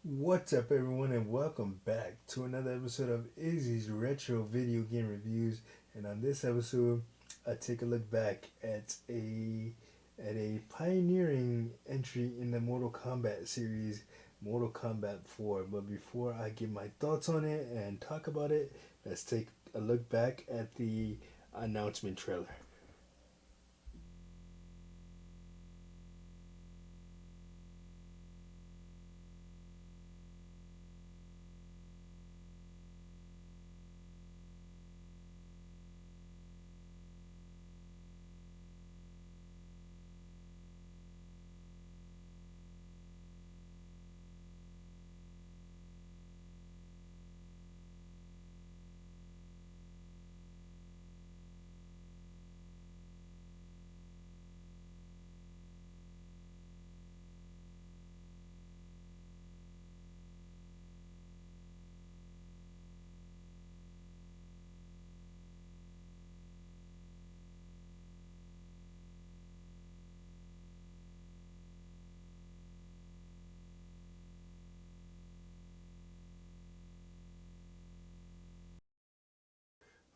What's up, everyone, and welcome back to another episode of Izzy's Retro Video Game Reviews. And on this episode, I take a look back at a pioneering entry in the Mortal Kombat series, Mortal Kombat 4. But before I give my thoughts on it and talk about it, let's take a look back at the announcement trailer.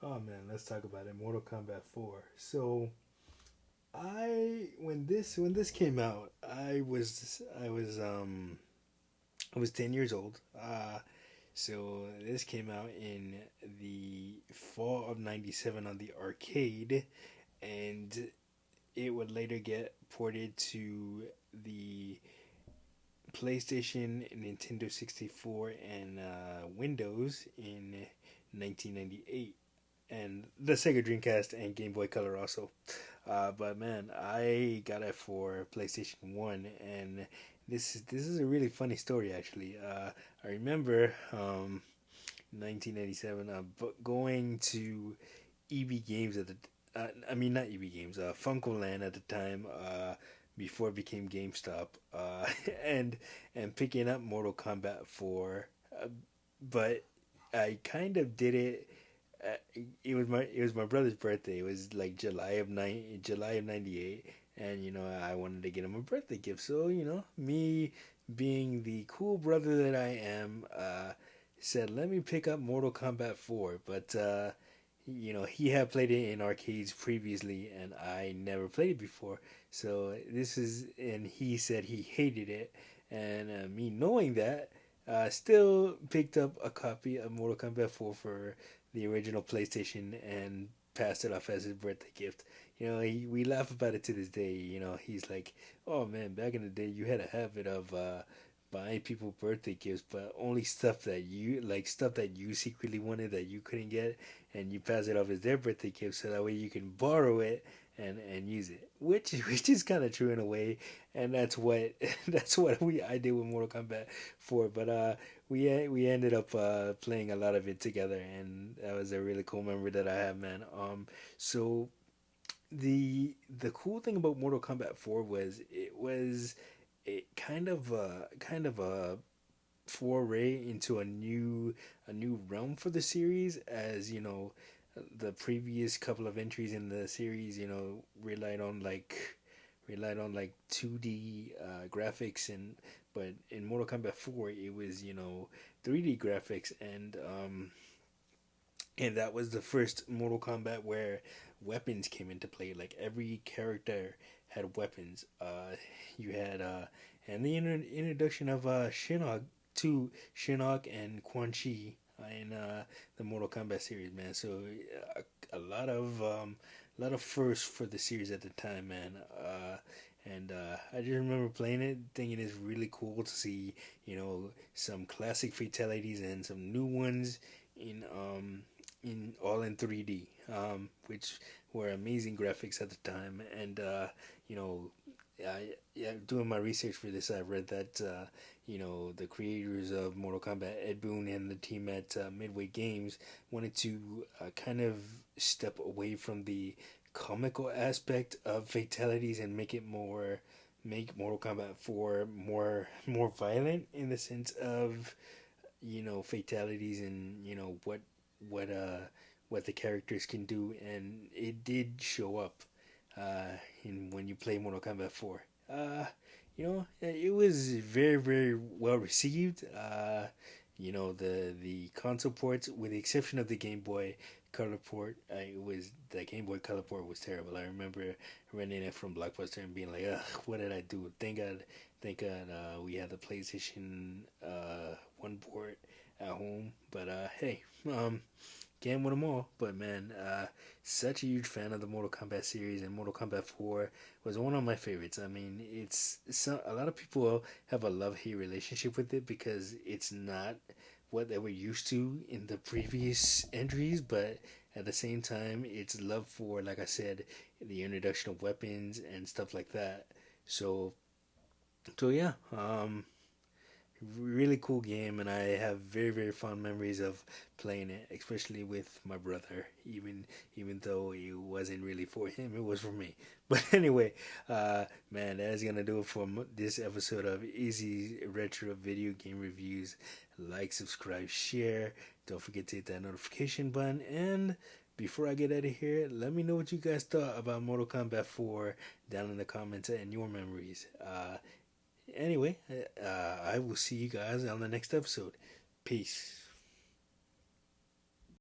Oh man, let's talk about it. Mortal Kombat 4. So when this came out, I was 10 years old. So this came out in the fall of '97 on the arcade, and it would later get ported to the PlayStation, Nintendo 64, and Windows in 1998, and the Sega Dreamcast and Game Boy Color also. But man, I got it for PlayStation One, and this is a really funny story actually. I remember 1987 going to EB Games at the I mean not EB Games, Funko Land at the time. Before it became GameStop, and and picking up Mortal Kombat 4, but I kind of did it. It was my brother's birthday. It was like July of '98, and I wanted to get him a birthday gift. So me being the cool brother that I am, said let me pick up Mortal Kombat 4. But he had played it in arcades previously, and I never played it before. So and he said he hated it, and me knowing that, still picked up a copy of Mortal Kombat 4 for the original PlayStation and passed it off as his birthday gift. We laugh about it to this day. He's like, "Oh man, back in the day, you had a habit of buying people birthday gifts, but only stuff that you secretly wanted that you couldn't get, and you pass it off as their birthday gift, so that way you can borrow it and use it." Which is kind of true in a way, and that's what that's what I did with Mortal Kombat 4. But we ended up playing a lot of it together, and that was a really cool memory that I have, man. So the cool thing about Mortal Kombat 4 was it was a kind of a foray into a new realm for the series, as the previous couple of entries in the series relied on like 2D graphics, but in Mortal Kombat 4 it was 3D graphics, and that was the first Mortal Kombat where weapons came into play. Like every character had weapons. You had and the introduction of Shinnok and Quan Chi in the Mortal Kombat series, man. So a lot of firsts for the series at the time, man. And I just remember playing it, thinking it's really cool to see, some classic fatalities and some new ones in in 3D, which were amazing graphics at the time. And you know, yeah, doing my research for this, I read that the creators of Mortal Kombat, Ed Boon, and the team at Midway Games wanted to kind of step away from the comical aspect of fatalities and make Mortal Kombat 4 more violent, in the sense of fatalities, and what uh what the characters can do, and it did show up in when you play Mortal Kombat 4. It was very, very well received. The console ports, with the exception of the Game Boy Color port, it was the Game Boy Color port was terrible. I remember renting it from Blockbuster and being like, "Ugh, what did I do?" Thank God, we had the PlayStation One port at home. But hey, game with them all. But man, such a huge fan of the Mortal Kombat series, and Mortal Kombat 4 was one of my favorites. I mean, a lot of people have a love hate relationship with it because it's not what they were used to in the previous entries, but at the same time, it's love for, like I said, the introduction of weapons and stuff like that. So, yeah, really cool game, and I have very, very fond memories of playing it, especially with my brother. Even though it wasn't really for him, it was for me. But anyway, man, that is gonna do it for this episode of Easy Retro Video Game Reviews. Like, subscribe, share. Don't forget to hit that notification button. And before I get out of here, let me know what you guys thought about Mortal Kombat 4 down in the comments and your memories. Anyway, I will see you guys on the next episode. Peace.